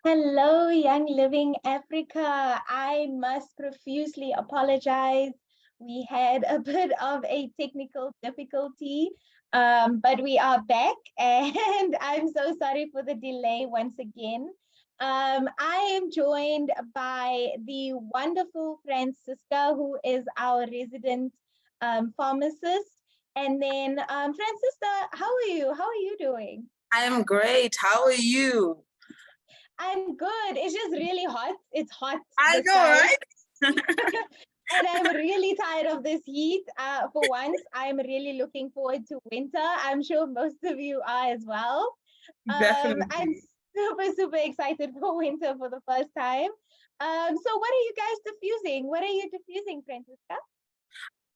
Hello, Young Living Africa. I must profusely apologize. We had a bit of a technical difficulty, but we are back, and I'm so sorry for the delay once again. I am joined by the wonderful Francisca, who is our resident pharmacist. And then, Francisca, how are you? How are you doing? I am great. How are you? I'm good. It's just really hot. It's hot. I this know, side. right? And I'm really tired of this heat. For once, I'm really looking forward to winter. I'm sure most of you are as well. I'm Definitely. super excited for winter for the first time. So what are you guys diffusing? What are you diffusing, Francisca?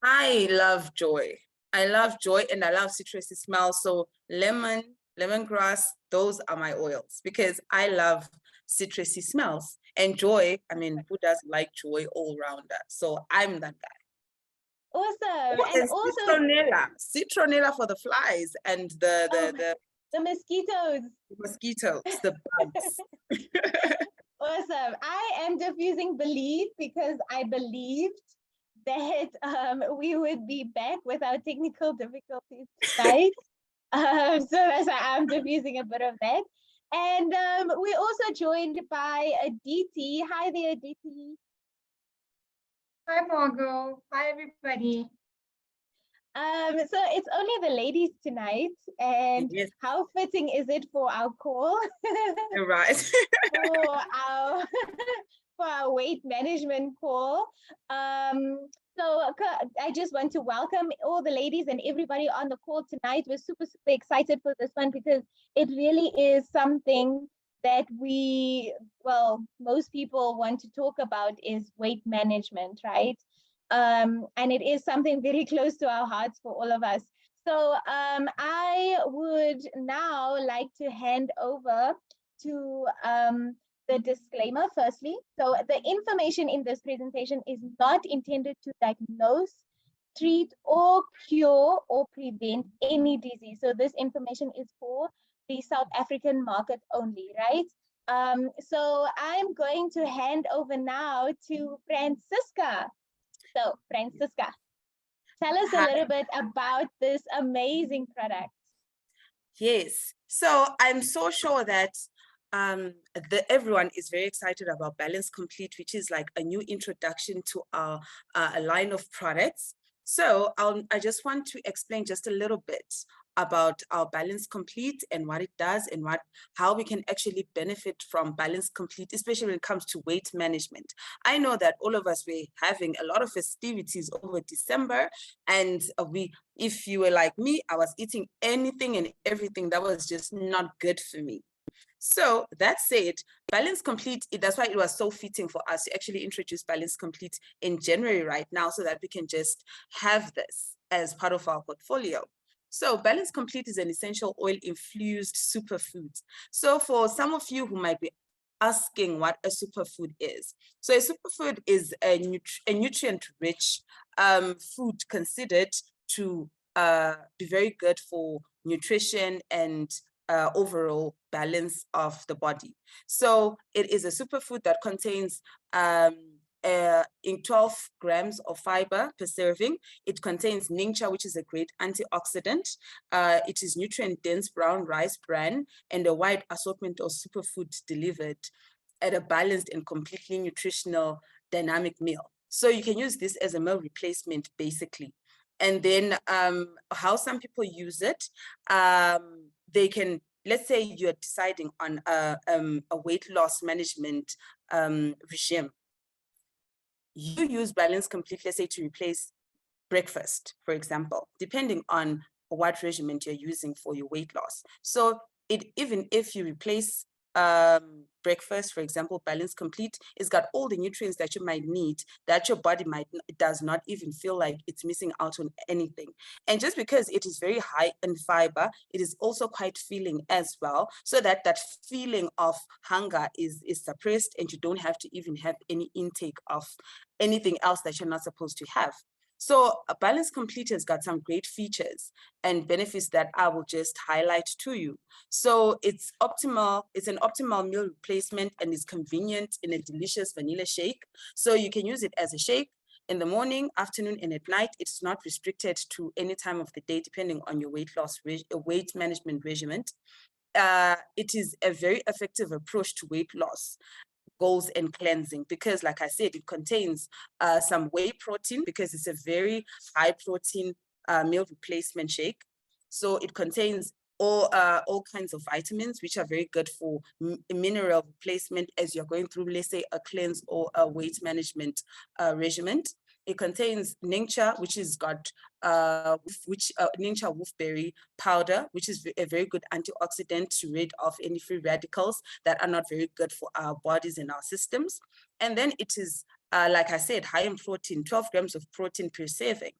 I love joy. I love joy and I love citrusy smells. So lemon, lemongrass, those are my oils because I love citrusy smells. And joy, I mean, who doesn't like joy all around us? So I'm that guy. Awesome. Oh, And and also, citronella. Citronella for the flies and the mosquitoes. the mosquitoes, the bugs. Awesome. I am diffusing belief because I believed that we would be back without technical difficulties tonight. So that's why I'm diffusing a bit of that. And we're also joined by Aditi. Hi there, Aditi. Hi, Margot. Hi, everybody. So it's only the ladies tonight, and Yes. how fitting is it for our call? You're right. for our for our weight management call. So I just want to welcome all the ladies and everybody on the call tonight. We're super excited for this one because it really is something that most people want to talk about is weight management, right? And it is something very close to our hearts for all of us. So I would now like to hand over to the disclaimer firstly. So the information in this presentation is not intended to diagnose, treat, or cure or prevent any disease. So this information is for the South African market only, right? So I'm going to hand over now to Francisca. So Francisca, tell us a little bit about this amazing product. Yes. So I'm so sure that everyone is very excited about Balance Complete, which is like a new introduction to our a line of products. So I just want to explain just a little bit about our Balance Complete and what it does and how we can actually benefit from Balance Complete, especially when it comes to weight management. I know that all of us were having a lot of festivities over December, and if you were like me, I was eating anything and everything that was just not good for me. So that said, Balance Complete, that's why it was so fitting for us to actually introduce Balance Complete in January right now so that we can just have this as part of our portfolio. So Balance Complete is an essential oil-infused superfood. So for some of you who might be asking what a superfood is. So a superfood is a nutrient-rich food considered to be very good for nutrition and overall balance of the body. So it is a superfood that contains in 12 grams of fiber per serving. It contains NINGXIA, which is a great antioxidant. It is nutrient-dense brown rice bran and a wide assortment of superfoods delivered at a balanced and completely nutritional dynamic meal. So you can use this as a meal replacement, basically. And then how some people use it, they can, let's say you're deciding on a weight loss management regime. You use Balance Complete, let's say, to replace breakfast, for example, depending on what regimen you're using for your weight loss. So even if you replace breakfast, for example, Balance Complete, it's got all the nutrients that you might need that your body does not even feel like it's missing out on anything. And just because it is very high in fiber, it is also quite filling as well, so that that feeling of hunger is suppressed and you don't have to even have any intake of anything else that you're not supposed to have. So a Balance Complete has got some great features and benefits that I will just highlight to you. So it's optimal, it's an optimal meal replacement and is convenient in a delicious vanilla shake. So you can use it as a shake in the morning, afternoon, and at night. It's not restricted to any time of the day, depending on your weight management regimen. It is a very effective approach to weight loss goals and cleansing, because like I said, it contains some whey protein, because it's a very high protein meal replacement shake. So it contains all kinds of vitamins, which are very good for mineral replacement as you're going through, let's say, a cleanse or a weight management regimen. It contains NINGXIA, which is got NINGXIA wolfberry powder, which is a very good antioxidant to rid off any free radicals that are not very good for our bodies and our systems. And then it is, like I said, high in protein, 12 grams of protein per serving.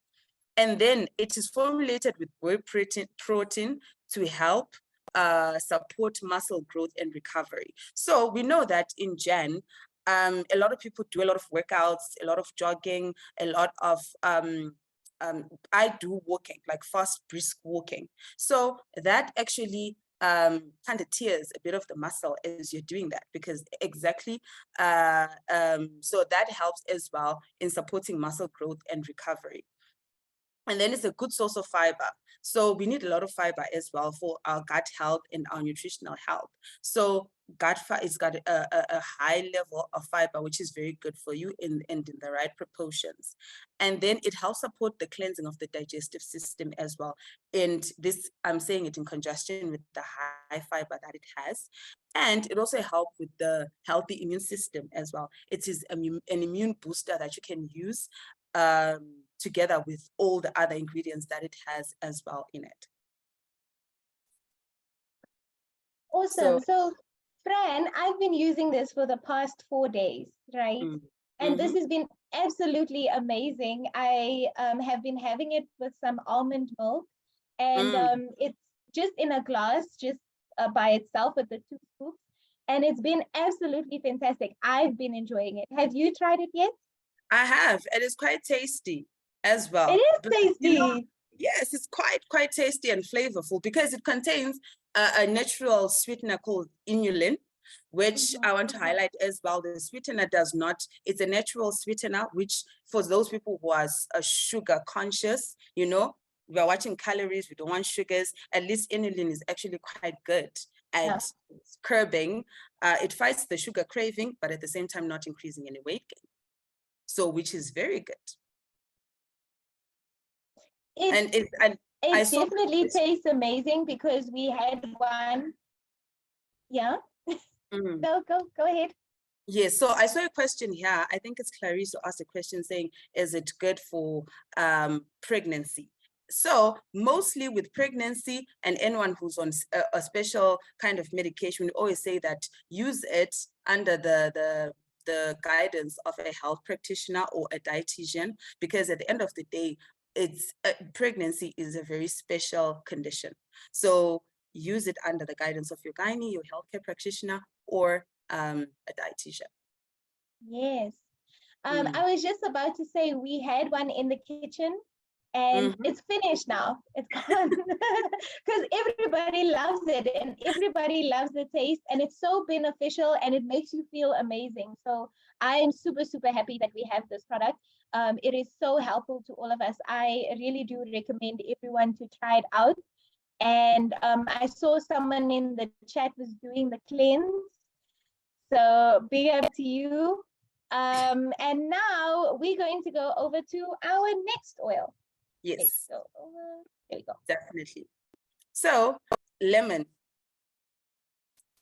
And then it is formulated with whey protein to help support muscle growth and recovery. So we know that in Jan, a lot of people do a lot of workouts, a lot of jogging, a lot of I do walking, like fast, brisk walking. So that actually kind of tears a bit of the muscle as you're doing that, because exactly, so that helps as well in supporting muscle growth and recovery. And then it's a good source of fiber. So we need a lot of fiber as well for our gut health and our nutritional health. So gut fiber, it's got a high level of fiber, which is very good for you and in the right proportions. And then it helps support the cleansing of the digestive system as well. And this, I'm saying it in conjunction with the high fiber that it has. And it also helps with the healthy immune system as well. It is an immune booster that you can use together with all the other ingredients that it has as well in it. Awesome. So Fran, I've been using this for the past 4 days, right? And this has been absolutely amazing. I have been having it with some almond milk, and it's just in a glass, just by itself with the 2 scoops. And it's been absolutely fantastic. I've been enjoying it. Have you tried it yet? I have, and it's quite tasty as well. It is tasty. You know, yes, it's quite tasty and flavorful, because it contains a natural sweetener called inulin, which I want to highlight as well. The sweetener does not, it's a natural sweetener, which for those people who are sugar conscious, you know, we are watching calories, we don't want sugars, at least inulin is actually quite good at curbing. It fights the sugar craving, but at the same time not increasing any weight gain. So, which is very good. It definitely tastes amazing, because we had one. Yeah. Go ahead. Yes, so I saw a question here. I think it's Clarice who asked a question saying, is it good for pregnancy? So mostly with pregnancy and anyone who's on a special kind of medication, we always say that use it under the guidance of a health practitioner or a dietitian, because at the end of the day, it's pregnancy is a very special condition. So use it under the guidance of your gynae, your healthcare practitioner, or a dietitian. Yes. I was just about to say we had one in the kitchen, and it's finished now. It's gone, because everybody loves it and everybody loves the taste, and it's so beneficial and it makes you feel amazing. So I am super, super happy that we have this product. It is so helpful to all of us. I really do recommend everyone to try it out. And I saw someone in the chat was doing the cleanse. So big up to you. And now we're going to go over to our next oil. Yes. Let's go over. There we go. Definitely. So lemon.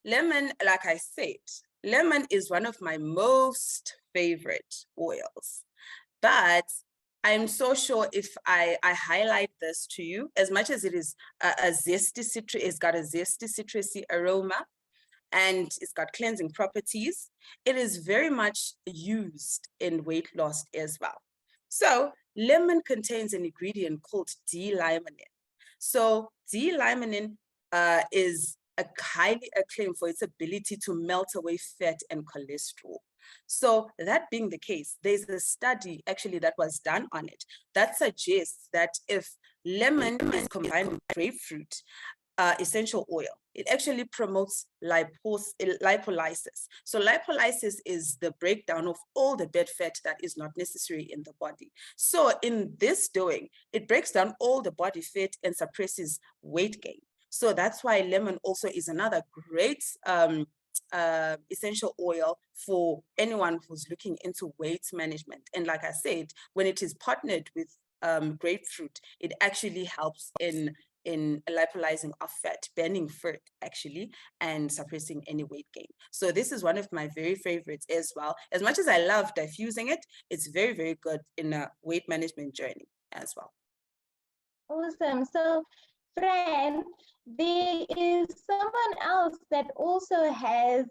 Lemon, like I said, lemon is one of my most favorite oils. But I'm so sure if I highlight this to you, as much as it is a zesty citrus, it's got a zesty citrusy aroma, and it's got cleansing properties, it is very much used in weight loss as well. So lemon contains an ingredient called D-limonene. So D-limonene is highly acclaimed for its ability to melt away fat and cholesterol. So that being the case, there's a study actually that was done on it that suggests that if lemon is combined with grapefruit essential oil, it actually promotes lipolysis. So lipolysis is the breakdown of all the bad fat that is not necessary in the body. So in this doing, it breaks down all the body fat and suppresses weight gain. So that's why lemon also is another great essential oil for anyone who's looking into weight management. And like I said, when it is partnered with grapefruit, it actually helps in lipolyzing of fat, burning fat actually, and suppressing any weight gain. So this is one of my very favorites as well. As much as I love diffusing it, it's very, very good in a weight management journey as well. Awesome. So Fran, there is someone else that also has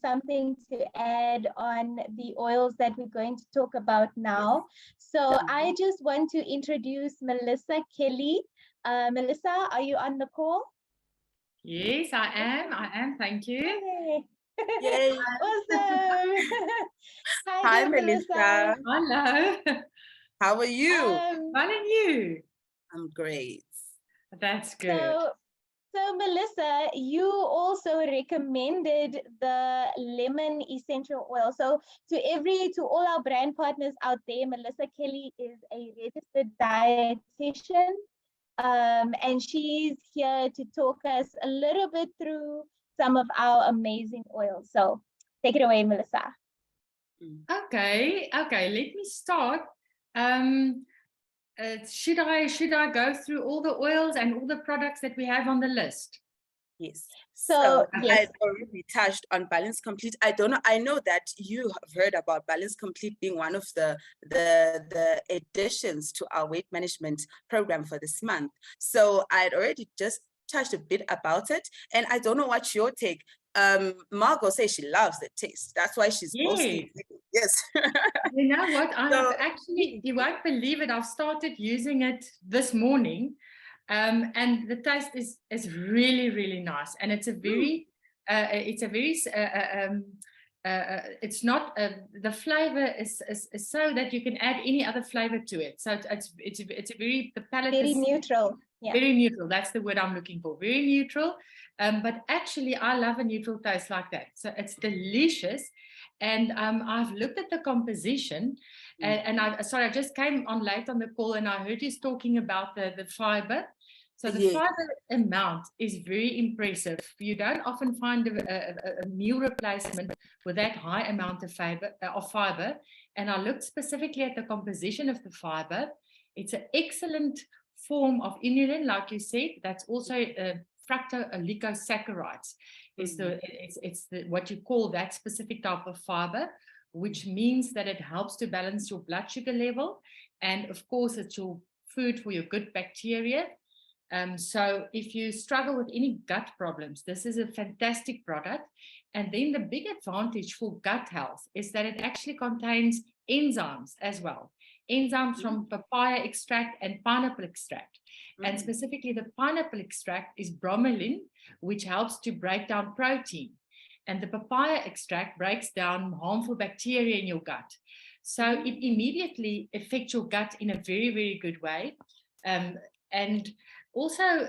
something to add on the oils that we're going to talk about now. So I just want to introduce Melissa Kelly. Melissa, are you on the call? Yes, I am. Thank you. Yay. Yay. Awesome. Hi, there, Melissa. Hello. How are you? Fine, and you? I'm great. That's good. So Melissa, you also recommended the lemon essential oil. So to all our brand partners out there, Melissa Kelly is a registered dietitian. And she's here to talk us a little bit through some of our amazing oils. So take it away, Melissa. Okay, let me start. Should I go through all the oils and all the products that we have on the list? Yes. So yes. I've already touched on Balance Complete. I know that you have heard about Balance Complete being one of the additions to our weight management program for this month. So I'd already just touched a bit about it, and I don't know what's your take. Margot says she loves the taste. That's why she's mostly yes. You know what? I have actually, you won't believe it. I've started using it this morning. And the taste is really, really nice, and it's a very it's not the flavor is so that you can add any other flavor to it. So it's a very, the palate very is neutral. Yeah. Very neutral. That's the word I'm looking for. Very neutral. But actually, I love a neutral taste like that. So it's delicious. And I've looked at the composition, and I just came on late on the call, and I heard you talking about the fiber. So the fiber amount is very impressive. You don't often find a meal replacement with that high amount of fiber. And I looked specifically at the composition of the fiber. It's an excellent form of inulin, like you said. That's also fructooligosaccharides. It's what you call that specific type of fiber, which means that it helps to balance your blood sugar level, and of course it's your food for your good bacteria. So if you struggle with any gut problems, this is a fantastic product. And then the big advantage for gut health is that it actually contains enzymes as well. Enzymes from papaya extract and pineapple extract. And specifically the pineapple extract is bromelain, which helps to break down protein. And the papaya extract breaks down harmful bacteria in your gut. So it immediately affects your gut in a very, very good way. And also,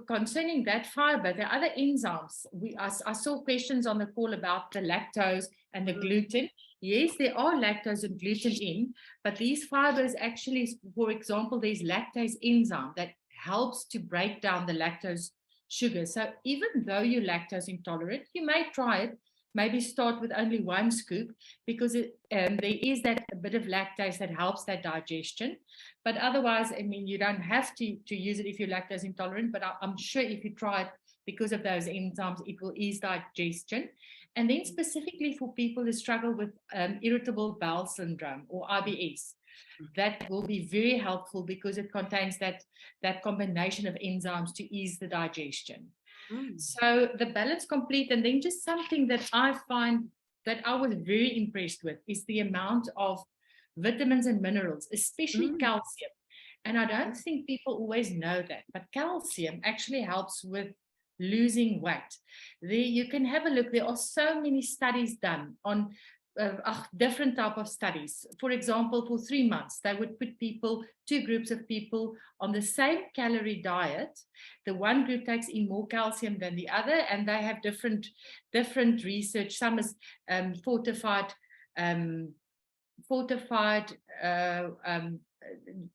concerning that fiber, the other enzymes, I saw questions on the call about the lactose and the gluten. Yes, there are lactose and gluten in, but these fibers actually, for example, there's lactase enzyme that helps to break down the lactose sugar. So even though you're lactose intolerant, you may try it. Maybe start with only 1 scoop, because there is that a bit of lactase that helps that digestion. But otherwise, I mean, you don't have to use it if you're lactose intolerant, but I'm sure if you try it because of those enzymes, it will ease digestion. And then specifically for people who struggle with irritable bowel syndrome or IBS, that will be very helpful because it contains that combination of enzymes to ease the digestion. So the Balance Complete, and then just something that I find that I was very impressed with is the amount of vitamins and minerals, especially calcium. And I don't think people always know that, but calcium actually helps with losing weight. You can have a look. There are so many studies done on different type of studies. For example, for 3 months, they would put people, 2 groups of people on the same calorie diet. The one group takes in more calcium than the other, and they have different research. Some is fortified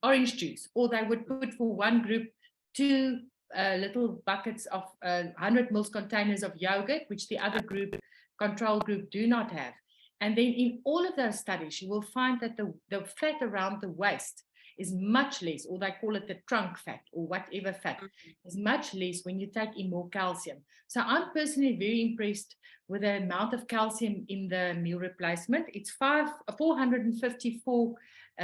orange juice, or they would put for one group 2 little buckets of 100 ml containers of yogurt, which the other group, control group, do not have. And then in all of those studies, you will find that the fat around the waist is much less, or they call it the trunk fat or whatever fat, is much less when you take in more calcium. So I'm personally very impressed with the amount of calcium in the meal replacement. It's 454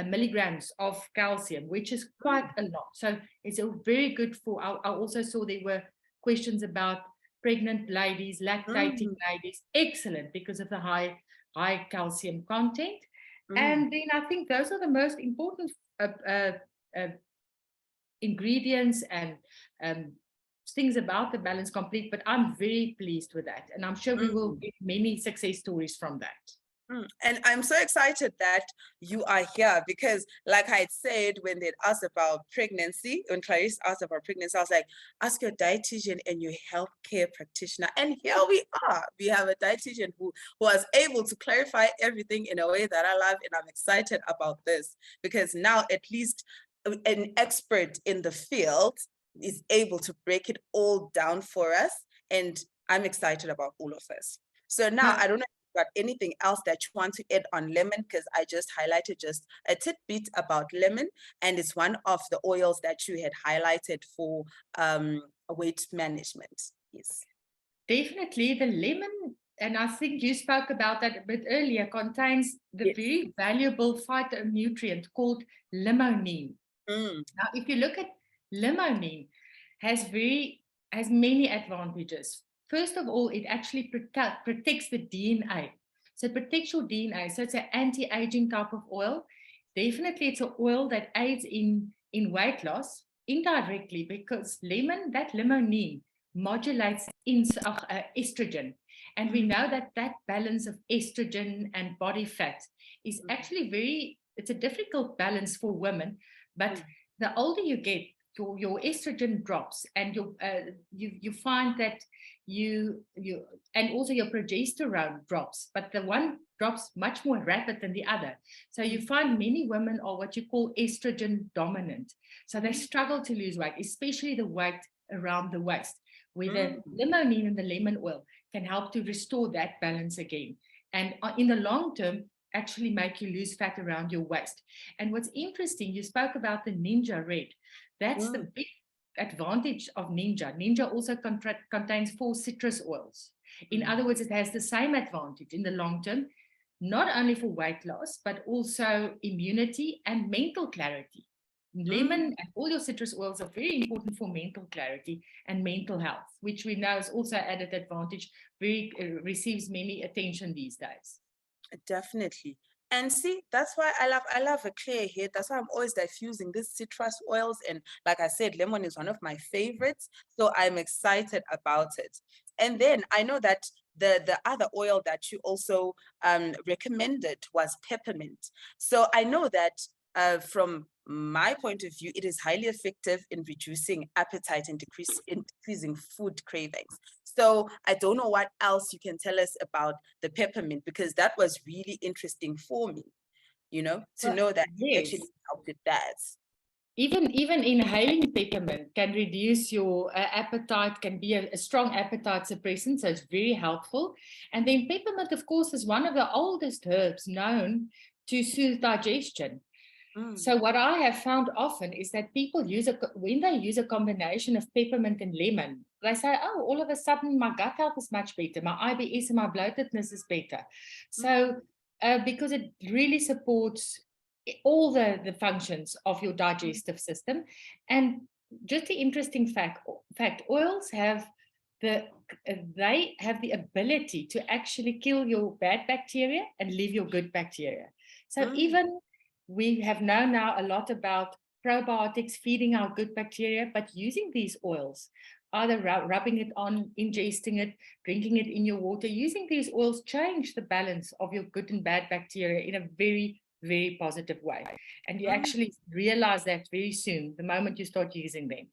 milligrams of calcium, which is quite a lot. So it's a very good for, I also saw there were questions about pregnant ladies, lactating ladies. Excellent, because of the high calcium content. And then I think those are the most important ingredients and things about the Balance Complete, but I'm very pleased with that. And I'm sure we will get many success stories from that. And I'm so excited that you are here, because like I had said, when they asked about pregnancy, when Clarice asked about pregnancy, I was like, ask your dietitian and your healthcare practitioner. And here we are. We have a dietitian who was able to clarify everything in a way that I love. And I'm excited about this, because now at least an expert in the field is able to break it all down for us. And I'm excited about all of this. So now I don't know got anything else that you want to add on lemon, because I just highlighted just a tidbit about lemon, and it's one of the oils that you had highlighted for weight management. Yes, definitely the lemon, and I think you spoke about that a bit earlier, contains the very valuable phytonutrient called limonene. Now if you look at limonene, has many advantages. First of all, it actually protects the DNA. So it protects your DNA. So it's an anti-aging type of oil. Definitely it's an oil that aids in weight loss indirectly, because limonene modulates estrogen. And we know that balance of estrogen and body fat is actually it's a difficult balance for women, but the older you get, your estrogen drops, and you find that and also your progesterone drops, but the one drops much more rapid than the other. So you find many women are what you call estrogen dominant. So they struggle to lose weight, especially the weight around the waist, where the limonene and the lemon oil can help to restore that balance again. And in the long term, actually make you lose fat around your waist. And what's interesting, you spoke about the NINGXIA Red. That's the big advantage of NINGXIA. NINGXIA also contains 4 citrus oils. In other words, it has the same advantage in the long term, not only for weight loss, but also immunity and mental clarity. Lemon and all your citrus oils are very important for mental clarity and mental health, which we know is also added advantage, receives many attention these days. Definitely. And see, that's why I love a clear head. That's why I'm always diffusing these citrus oils. And like I said, lemon is one of my favorites. So I'm excited about it. And then I know that the other oil that you also recommended was peppermint. So I know that from my point of view, it is highly effective in reducing appetite and decreasing food cravings. So I don't know what else you can tell us about the peppermint, because that was really interesting for me, to know that it actually helped with that. Even inhaling peppermint can reduce your appetite, can be a strong appetite suppressant, so it's very helpful. And then peppermint, of course, is one of the oldest herbs known to soothe digestion. So what I have found often is that people when they use a combination of peppermint and lemon, they say, oh, all of a sudden my gut health is much better, my IBS and my bloatedness is better. So because it really supports all the functions of your digestive system. And just the interesting fact, oils have the ability to actually kill your bad bacteria and leave your good bacteria. So even we have known now a lot about probiotics feeding our good bacteria, but using these oils either rubbing it on, ingesting it, drinking it in your water. Using these oils change the balance of your good and bad bacteria in a very, very positive way. And you actually realize that very soon, the moment you start using them.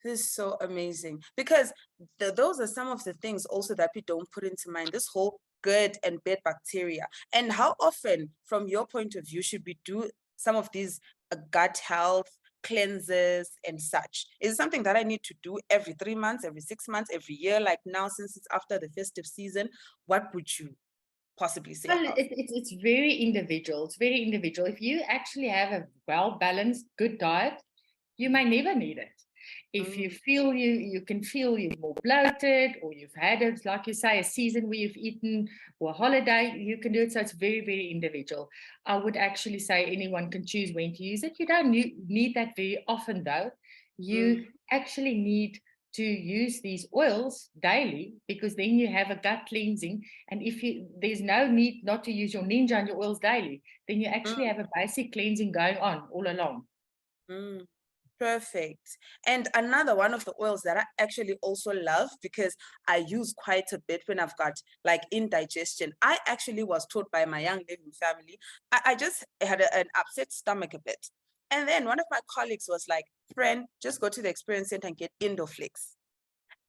This is so amazing, because those are some of the things also that we don't put into mind, this whole good and bad bacteria. And how often, from your point of view, should we do some of these gut health cleanses and such? Is it something that I need to do every 3 months, every 6 months, every year? Like now, since it's after the festive season, what would you possibly say? Well, it's very individual. It's very individual. If you actually have a well-balanced, good diet, you may never need it. If you feel you can feel you're more bloated, or you've had it, like you say, a season where you've eaten, or a holiday, you can do it. So it's very, very individual. I would actually say anyone can choose when to use it. You don't need that very often, though. You actually need to use these oils daily, because then you have a gut cleansing. And if there's no need not to use your NINGXIA and your oils daily, then you actually have a basic cleansing going on all along. Perfect. And another one of the oils that I actually also love, because I use quite a bit when I've got like indigestion. I actually was taught by my Young Living family. I just had an upset stomach a bit. And then one of my colleagues was like, "Friend, just go to the experience center and get Endoflix.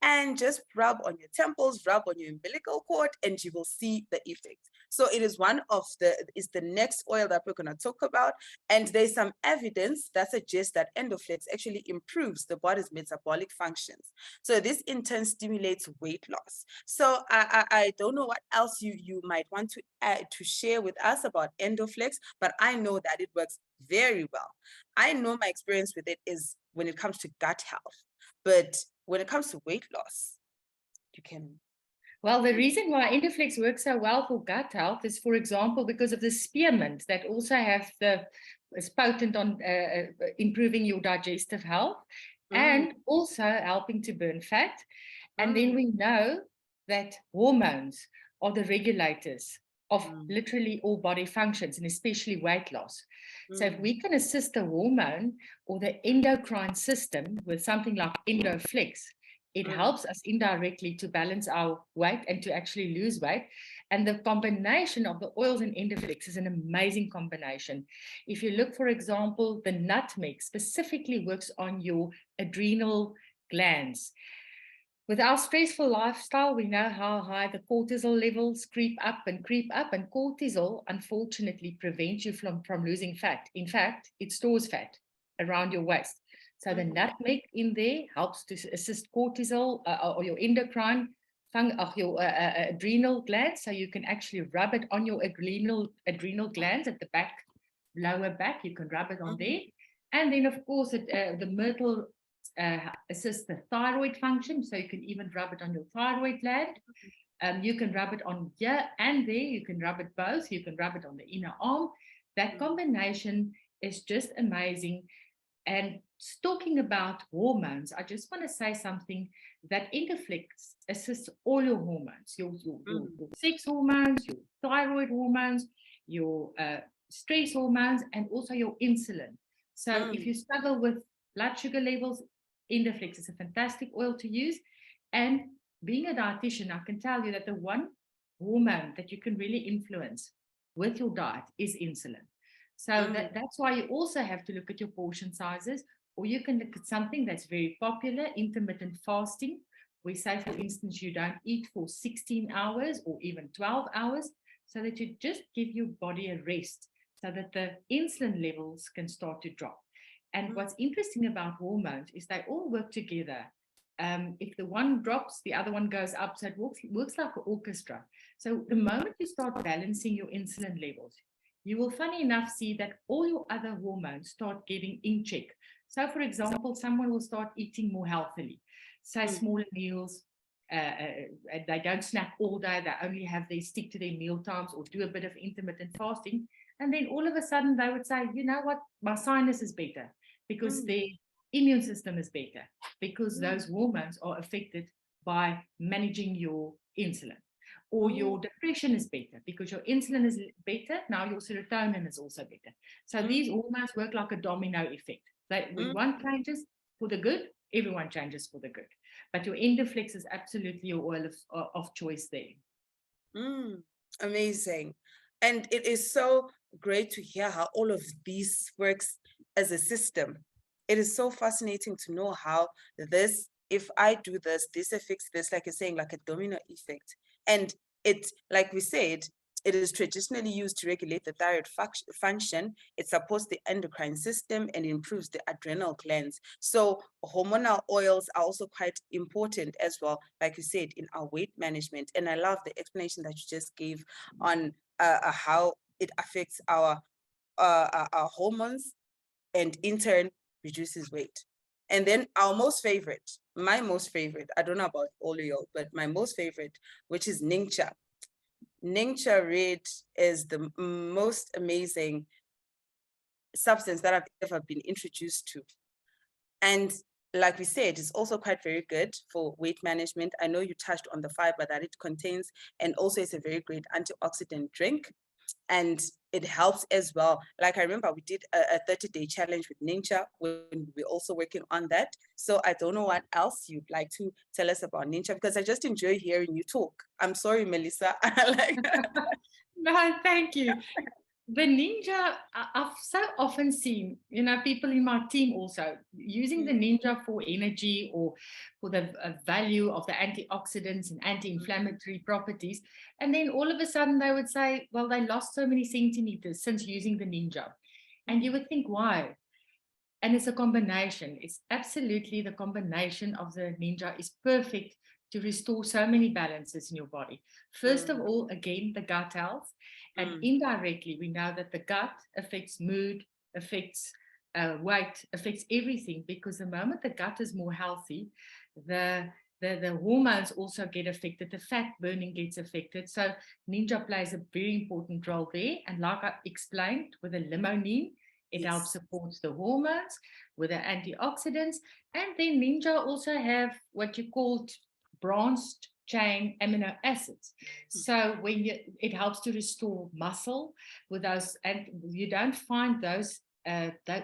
And just rub on your temples, rub on your umbilical cord, and you will see the effects." So it is the next oil that we're going to talk about. And there's some evidence that suggests that Endoflix actually improves the body's metabolic functions. So this in turn stimulates weight loss. So I don't know what else you might want to add, to share with us about Endoflix, but I know that it works very well. I know my experience with it is when it comes to gut health, but when it comes to weight loss, you can. Well, the reason why Endoflix works so well for gut health is, for example, because of the spearmint that also is potent on improving your digestive health and also helping to burn fat. And then we know that hormones are the regulators of literally all body functions, and especially weight loss. So if we can assist the hormone or the endocrine system with something like Endoflix, it helps us indirectly to balance our weight and to actually lose weight. And the combination of the oils and Endoflix is an amazing combination. If you look, for example, the nutmeg specifically works on your adrenal glands. With our stressful lifestyle, we know how high the cortisol levels creep up, and cortisol, unfortunately, prevents you from losing fat. In fact, it stores fat around your waist. So the nutmeg in there helps to assist cortisol or your endocrine, your adrenal glands. So you can actually rub it on your adrenal glands at the back, lower back. You can rub it on there. And then, of course, the myrtle assists the thyroid function. So you can even rub it on your thyroid gland. You can rub it on here and there. You can rub it both. You can rub it on the inner arm. That combination is just amazing. And talking about hormones, I just want to say something, that Endoflix assists all your hormones, your sex hormones, your thyroid hormones, your stress hormones, and also your insulin. So if you struggle with blood sugar levels, Endoflix is a fantastic oil to use. And being a dietitian, I can tell you that the one hormone that you can really influence with your diet is insulin. So that's why you also have to look at your portion sizes, or you can look at something that's very popular, intermittent fasting. We say, for instance, you don't eat for 16 hours or even 12 hours, so that you just give your body a rest so that the insulin levels can start to drop. And what's interesting about hormones is they all work together. If the one drops, the other one goes up. So it works like an orchestra. So the moment you start balancing your insulin levels, you will, funny enough, see that all your other hormones start getting in check. So, for example, someone will start eating more healthily, say smaller meals. They don't snack all day. They stick to their meal times or do a bit of intermittent fasting. And then all of a sudden they would say, you know what, my sinus is better because their immune system is better, because those hormones are affected by managing your insulin. Or your depression is better because your insulin is better. Now your serotonin is also better. So these hormones work like a domino effect. When one changes for the good, everyone changes for the good. But your Endoflex is absolutely your oil of choice there. Amazing. And it is so great to hear how all of these works as a system. It is so fascinating to know how this, if I do this, this affects this, like you're saying, like a domino effect. And it, like we said, it is traditionally used to regulate the thyroid function. It supports the endocrine system and improves the adrenal glands. So hormonal oils are also quite important as well, like you said, in our weight management. And I love the explanation that you just gave on how it affects our hormones and in turn reduces weight. And then our most favorite, my most favorite, I don't know about all of y'all, but my most favorite, which is NINGXIA. NINGXIA Red is the most amazing substance that I've ever been introduced to. And like we said, it's also quite very good for weight management. I know you touched on the fiber that it contains, and also it's a very great antioxidant drink. And it helps as well. Like I remember we did a 30-day challenge with NINGXIA when we're also working on that. So I don't know what else you'd like to tell us about NINGXIA, because I just enjoy hearing you talk. I'm sorry, Melissa. No, thank you. The NINGXIA, I've so often seen, people in my team also using the NINGXIA for energy or for the value of the antioxidants and anti-inflammatory properties. And then all of a sudden they would say, well, they lost so many centimeters since using the NINGXIA. And you would think, why? And it's a combination. It's absolutely the combination of the NINGXIA is perfect to restore so many balances in your body. First of all, again, the gut health. And indirectly, we know that the gut affects mood, affects weight, affects everything, because the moment the gut is more healthy, the hormones also get affected, the fat burning gets affected. So NINGXIA plays a very important role there. And like I explained with the limonene, it helps support the hormones with the antioxidants. And then NINGXIA also have what you call branched chain amino acids. So when it helps to restore muscle with those, and you don't find those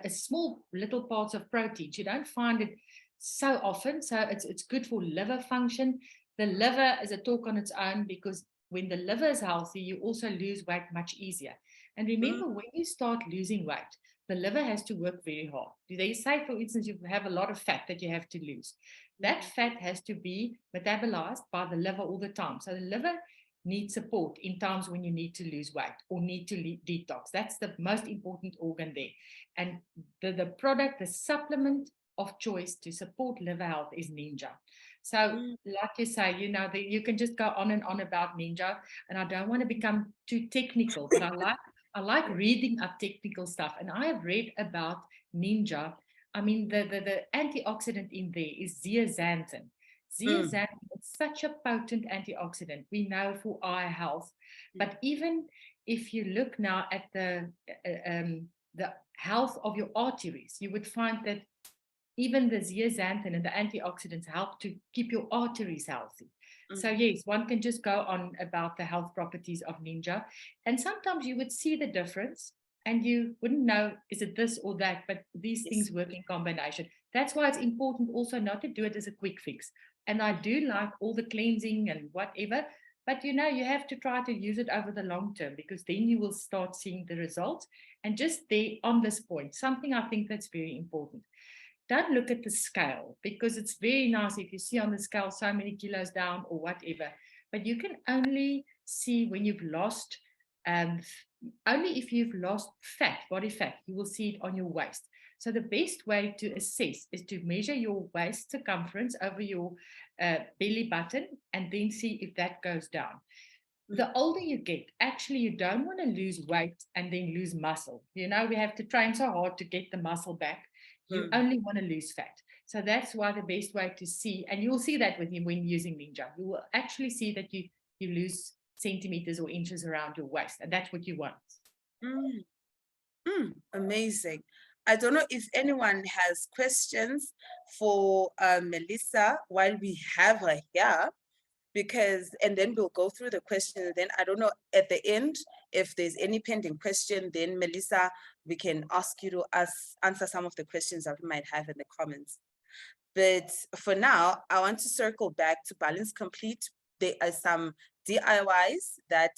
small little parts of proteins. You don't find it so often. So it's good for liver function. The liver is a talk on its own, because when the liver is healthy, you also lose weight much easier. And remember, when you start losing weight, the liver has to work very hard. They say, for instance, you have a lot of fat that you have to lose. That fat has to be metabolized by the liver all the time. So the liver needs support in times when you need to lose weight or need to detox. That's the most important organ there. And the product, the supplement of choice to support liver health is NINGXIA. So like you say, you can just go on and on about NINGXIA, and I don't want to become too technical, but I like reading up technical stuff. And I have read about NINGXIA. I mean, the antioxidant in there is zeaxanthin. Zeaxanthin is such a potent antioxidant, we know, for eye health. But even if you look now at the health of your arteries, you would find that even the zeaxanthin and the antioxidants help to keep your arteries healthy. So yes, one can just go on about the health properties of NINGXIA. And sometimes you would see the difference and you wouldn't know, is it this or that, but these things work in combination. That's why it's important also not to do it as a quick fix. And I do like all the cleansing and whatever, but you have to try to use it over the long term, because then you will start seeing the results. And just there on this point, something I think that's very important. Don't look at the scale, because it's very nice if you see on the scale so many kilos down or whatever, but you can only see when you've lost, only if you've lost fat, body fat, you will see it on your waist. So the best way to assess is to measure your waist circumference over your belly button and then see if that goes down. The older you get, actually, you don't want to lose weight and then lose muscle. We have to train so hard to get the muscle back. You only want to lose fat. So that's why the best way to see, and you'll see that with you when using NINGXIA, you will actually see that you lose centimeters or inches around your waist, and that's what you want. Amazing. I don't know if anyone has questions for Melissa while we have her here, and then we'll go through the questions. Then I don't know at the end if there's any pending question, then Melissa, we can ask you to answer some of the questions that we might have in the comments. But for now, I want to circle back to Balance Complete. There are some DIYs that,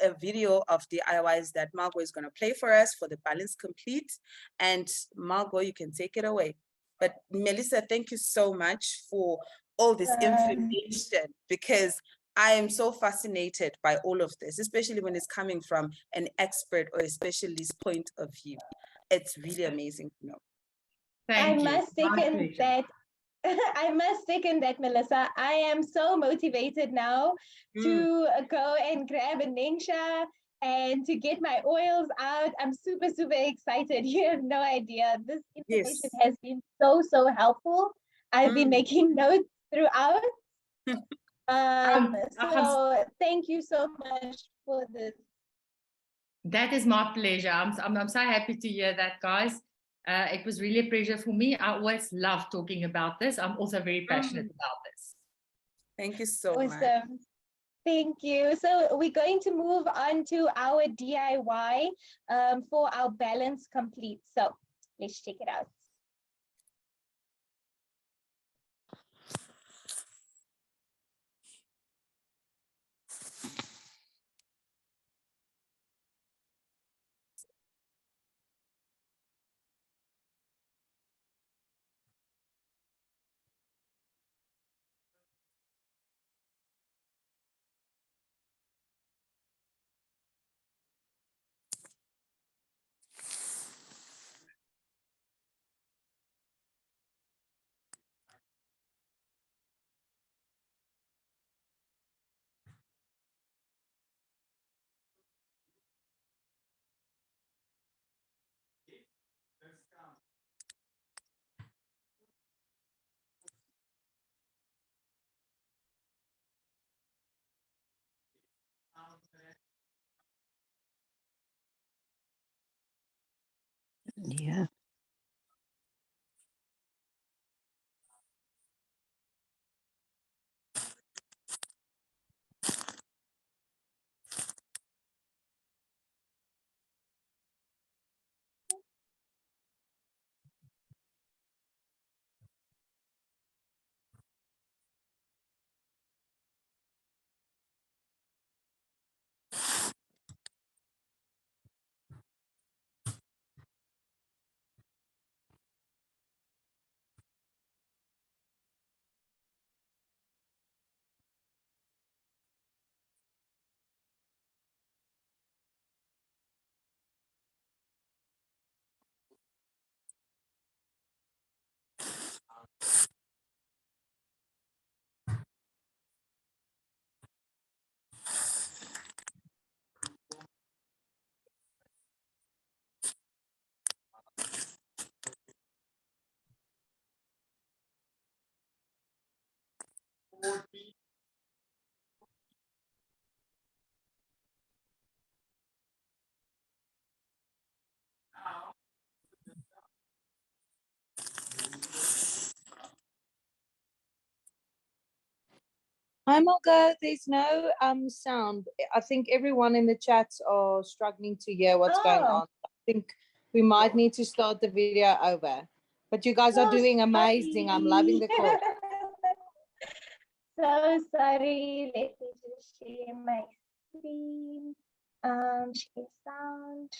a video of DIYs that Margot is going to play for us for the Balance Complete. And Margot, you can take it away. But Melissa, thank you so much for all this information, because I am so fascinated by all of this, especially when it's coming from an expert or a specialist point of view. It's really amazing to know. Thank you. I must second that. I must second that, Melissa. I am so motivated now to go and grab a NINGXIA and to get my oils out. I'm super, super excited. You have no idea. This information has been so, so helpful. I've been making notes throughout. So thank you so much for this. That is my pleasure. I'm so happy to hear that, guys. It was really a pleasure for me. I always love talking about this. I'm also very passionate about this. Thank you so much. Awesome. Thank you. So we're going to move on to our DIY for our Balance Complete. So let's check it out. Yeah. Hi, Margot. There's no sound. I think everyone in the chats are struggling to hear what's going on. I think we might need to start the video over. But you guys are doing amazing. I'm loving the call. So sorry. Let me just share my screen. Share sound.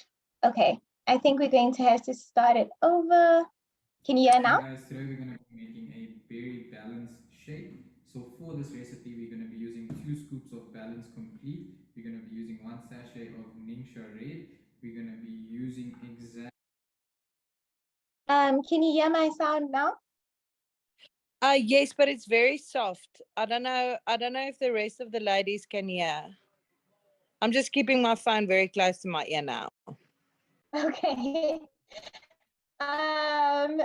Okay. I think we're going to have to start it over. Can you hear now? Hey guys, today we're going to be making a berry balance shake. So for this recipe, we're going to be using 2 scoops of Balance Complete. We're going to be using 1 sachet of NINGXIA Red. We're going to be using Can you hear my sound now? Yes, but it's very soft. I don't know if the rest of the ladies can hear. I'm just keeping my phone very close to my ear now. Okay. Fran,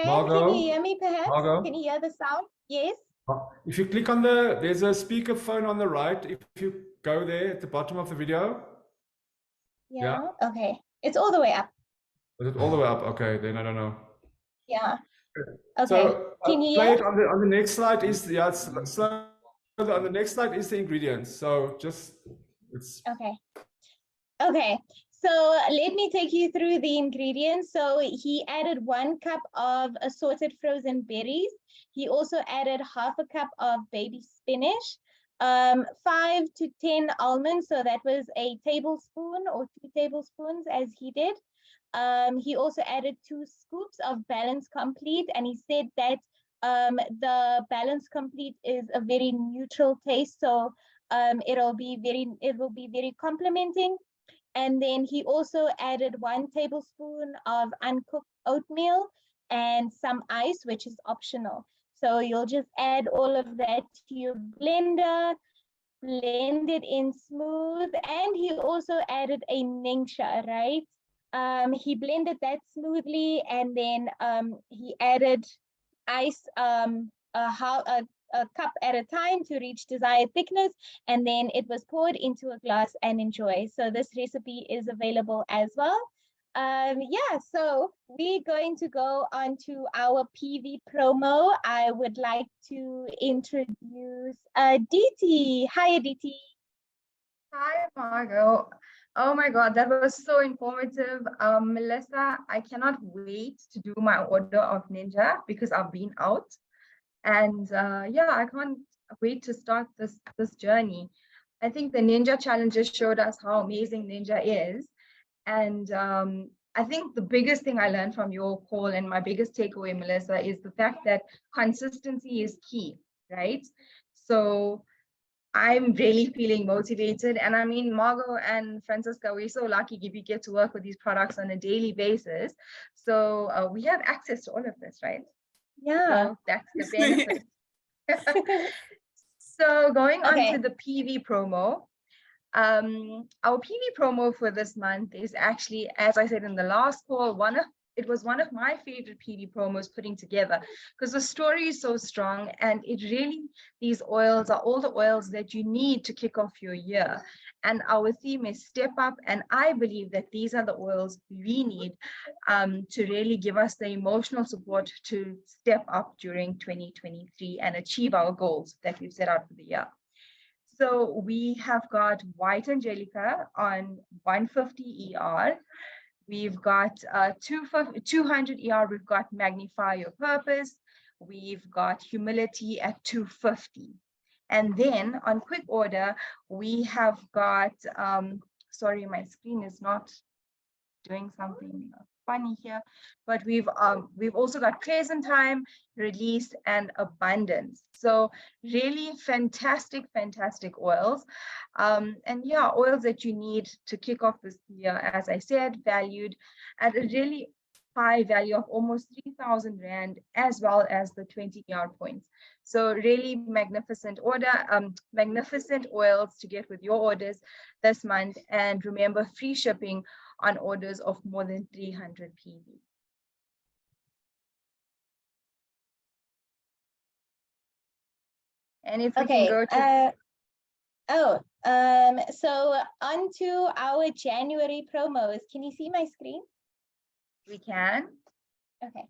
Margot? can you hear me perhaps? Margot? Can you hear the sound? Yes. If you click on there's a speakerphone on the right. If you go there at the bottom of the video. Yeah. Okay. It's all the way up. Is it all the way up? Okay, then I don't know. Yeah. Okay. So Can you play hear? it on the next slide is it's slow. On the next slide is the ingredients. So just it's Okay. Okay. So let me take you through the ingredients. So he added 1 cup of assorted frozen berries. He also added half a cup of baby spinach, 5 to 10 almonds. So that was a tablespoon or 2 tablespoons as he did. He also added 2 scoops of Balance Complete, and he said that the Balance Complete is a very neutral taste, so it will be very complementing. And then he also added 1 tablespoon of uncooked oatmeal and some ice, which is optional. So you'll just add all of that to your blender, blend it in smooth, and he also added a NINGXIA, right? He blended that smoothly, and then he added ice a cup at a time to reach desired thickness, and then it was poured into a glass and enjoy. So this recipe is available as well. Yeah, so we're going to go on to our PV promo. I would like to introduce Aditi. Hi, Aditi. Hi, Margot. Oh my God, that was so informative. Melissa, I cannot wait to do my order of Ninja because I've been out. And yeah, I can't wait to start this journey. I think the Ninja challenges showed us how amazing Ninja is. And I think the biggest thing I learned from your call and my biggest takeaway, Melissa, is the fact that consistency is key, right? So I'm really feeling motivated. And I mean, Margot and Francisca, we're so lucky we get to work with these products on a daily basis. So we have access to all of this, right? Yeah. So that's the benefit. So going on Okay. to the PV promo. Our PV promo for this month is actually, as I said in the last call, it was one of my favorite PV promos putting together because the story is so strong, and it really, these oils are all the oils that you need to kick off your year. And our theme is step up, and I believe that these are the oils we need to really give us the emotional support to step up during 2023 and achieve our goals that we've set out for the year. So we have got White Angelica on 150 ER. We've got 200 ER. We've got Magnify Your Purpose. We've got Humility at 250. And then on quick order, we have got, sorry, my screen is not doing something funny here, but we've also got Present Time, Release, and Abundance. So really fantastic oils, and yeah, oils that you need to kick off this year, as I said, valued at a really high value of almost 3,000 Rand, as well as the 20 ER points. So really magnificent magnificent oils to get with your orders this month. And remember, free shipping on orders of more than 300 PV. And if we can go to so on to our January promos. Can you see my screen? We can. Okay.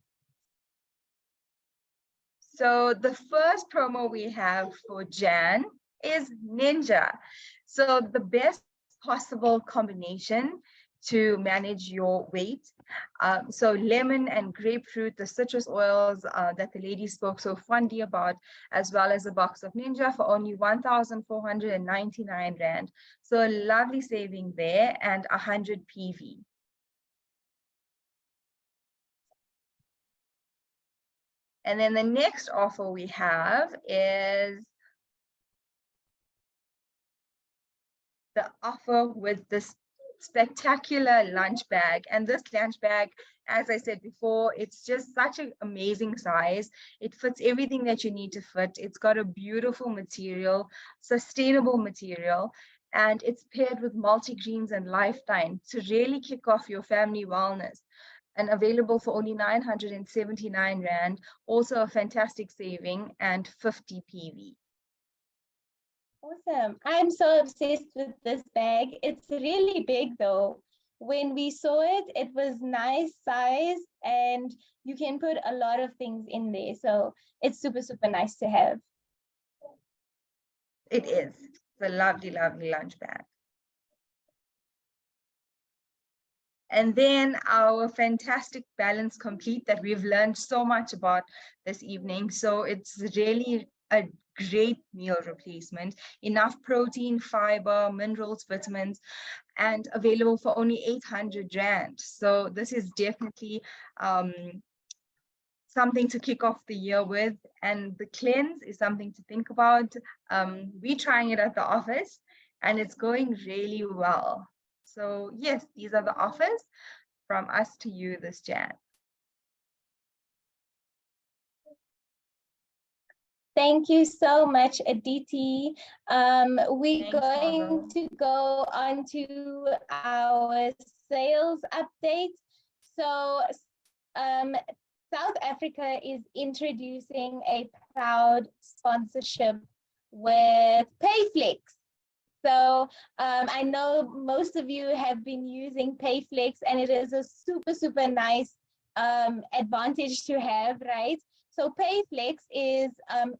So the first promo we have for Jan is Ninja. So the best possible combination to manage your weight. So lemon and grapefruit, the citrus oils that the lady spoke so fondly about, as well as a box of Ninja for only 1,499 Rand. So a lovely saving there, and 100 PV. And then the next offer we have is the offer with this spectacular lunch bag. And this lunch bag, as I said before, it's just such an amazing size. It fits everything that you need to fit. It's got a beautiful material, sustainable material, and it's paired with multi-greens and Lifetime to really kick off your family wellness. And available for only 979 Rand, also a fantastic saving, and 50 PV. Awesome. I'm so obsessed with this bag. It's really big though. When we saw it, it was nice size, and you can put a lot of things in there. So it's super, super nice to have. It is. It's a lovely, lovely lunch bag. And then our fantastic Balance Complete that we've learned so much about this evening. So it's really a great meal replacement, enough protein, fiber, minerals, vitamins, and available for only 800 Rand. So this is definitely something to kick off the year with. And the cleanse is something to think about. We're trying it at the office and it's going really well. So yes, these are the offers from us to you this Jan. Thank you so much, Aditi. We're Thanks, going Margot. to go on to our sales update. So South Africa is introducing a proud sponsorship with Payflex. So I know most of you have been using Payflex, and it is a super, super nice advantage to have, right? So Payflex is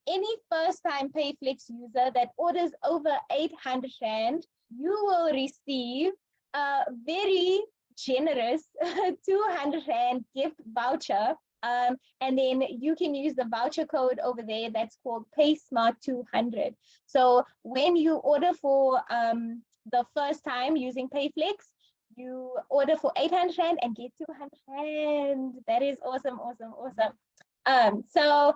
any first-time Payflex user that orders over 800 Rand, you will receive a very generous 200 Rand gift voucher. And then you can use the voucher code over there that's called PaySmart200. So when you order for the first time using Payflex, you order for 800 Rand and get 200 Rand. That is awesome, awesome, awesome. So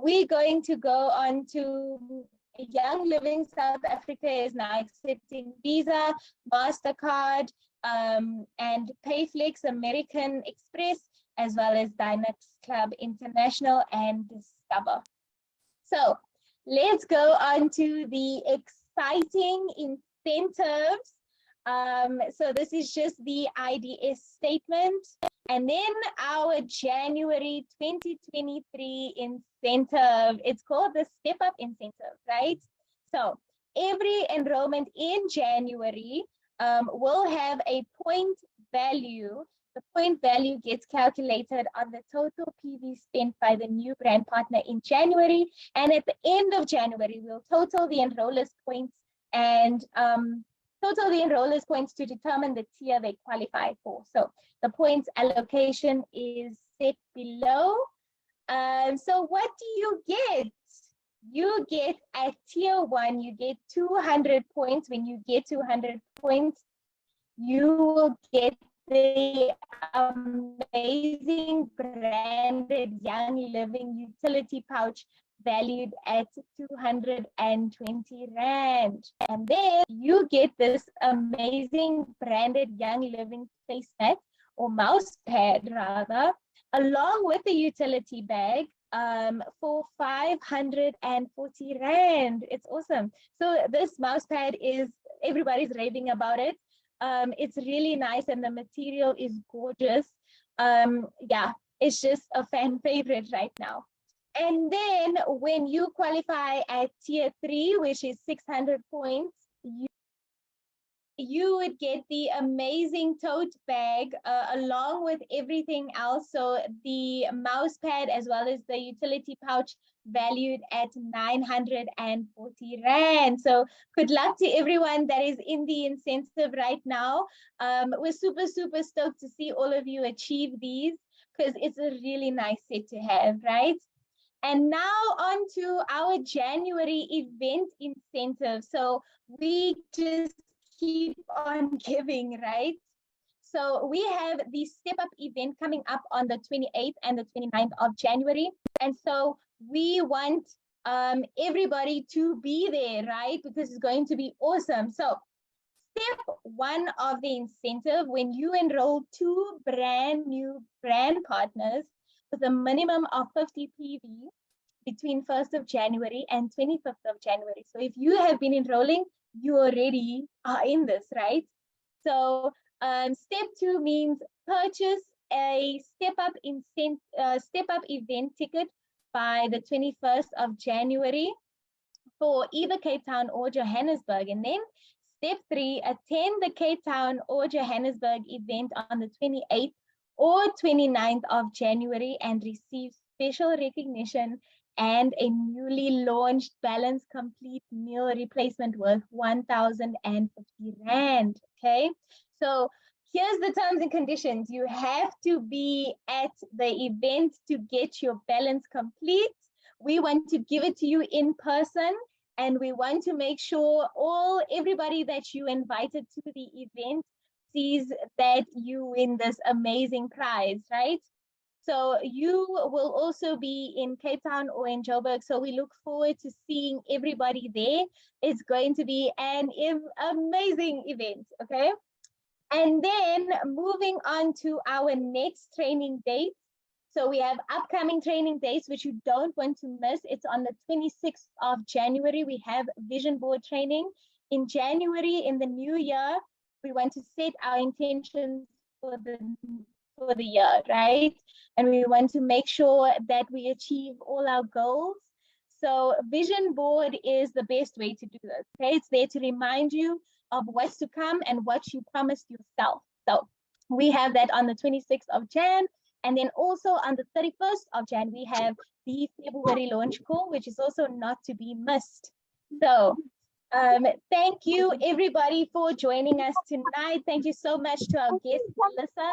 we're going to go on to Young Living South Africa is now accepting Visa, MasterCard, and Payflex, American Express, as well as Dynex Club International and Discover. So let's go on to the exciting incentives. So this is just the IDS statement. And then our January 2023 incentive, it's called the Step Up Incentive, right? So every enrollment in January will have a point value. The point value gets calculated on the total PV spent by the new brand partner in January. And at the end of January, we'll total the enrollers' points and total the enrollers' points to determine the tier they qualify for. So the points allocation is set below. So what do you get? You get at tier 1, you get 200 points. When you get 200 points, you will get the amazing branded Young Living utility pouch valued at 220 Rand. And then you get this amazing branded Young Living placemat or mouse pad rather, along with the utility bag for 540 Rand. It's awesome. So this mouse pad is, everybody's raving about it. It's really nice and the material is gorgeous. Yeah, it's just a fan favorite right now. And then when you qualify at tier 3, which is 600 points, you would get the amazing tote bag along with everything else. So the mouse pad as well as the utility pouch valued at 940 Rand. So good luck to everyone that is in the incentive right now. We're super, super stoked to see all of you achieve these because it's a really nice set to have, right? And now on to our January event incentive. So we just keep on giving, right? So we have the Step Up event coming up on the 28th and the 29th of January. And so we want everybody to be there, right? Because it's going to be awesome. So step 1 of the incentive, when you enroll 2 brand new brand partners with a minimum of 50 PV between 1st of January and 25th of January. So if you have been enrolling, you already are in this, right? So step 2 means purchase a Step Up event ticket by the 21st of January for either Cape Town or Johannesburg. And then step 3, attend the Cape Town or Johannesburg event on the 28th or 29th of January and receive special recognition and a newly launched Balance Complete meal replacement worth 1,050 Rand. Okay, so Here's the terms and conditions. You have to be at the event to get your balance complete. We want to give it to you in person, and we want to make sure everybody that you invited to the event sees that you win this amazing prize, right? So you will also be in Cape Town or in Joburg. So we look forward to seeing everybody there. It's going to be an amazing event, okay? And then moving on to our next training date. So we have upcoming training dates, which you don't want to miss. It's on the 26th of January. We have vision board training. In January, in the new year, we want to set our intentions for the year, right? And we want to make sure that we achieve all our goals. So vision board is the best way to do this, okay? It's there to remind you of what's to come and what you promised yourself. So we have that on the 26th of Jan. And then also on the 31st of Jan, we have the February launch call, which is also not to be missed. So thank you everybody for joining us tonight. Thank you so much to our guest, Melissa.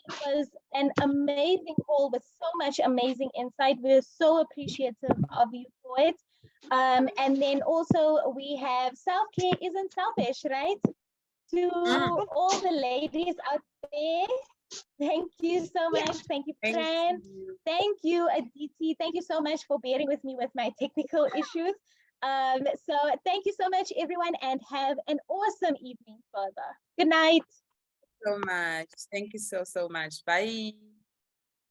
It was an amazing call with so much amazing insight. We're so appreciative of you for it. And then also we have self-care isn't selfish, right? To all the ladies out there, thank you so much. Thank you, Fran. Thank you, Aditi. Thank you so much for bearing with me with my technical issues. So thank you so much, everyone, and have an awesome evening further. Good night. So much. Thank you so much. Bye.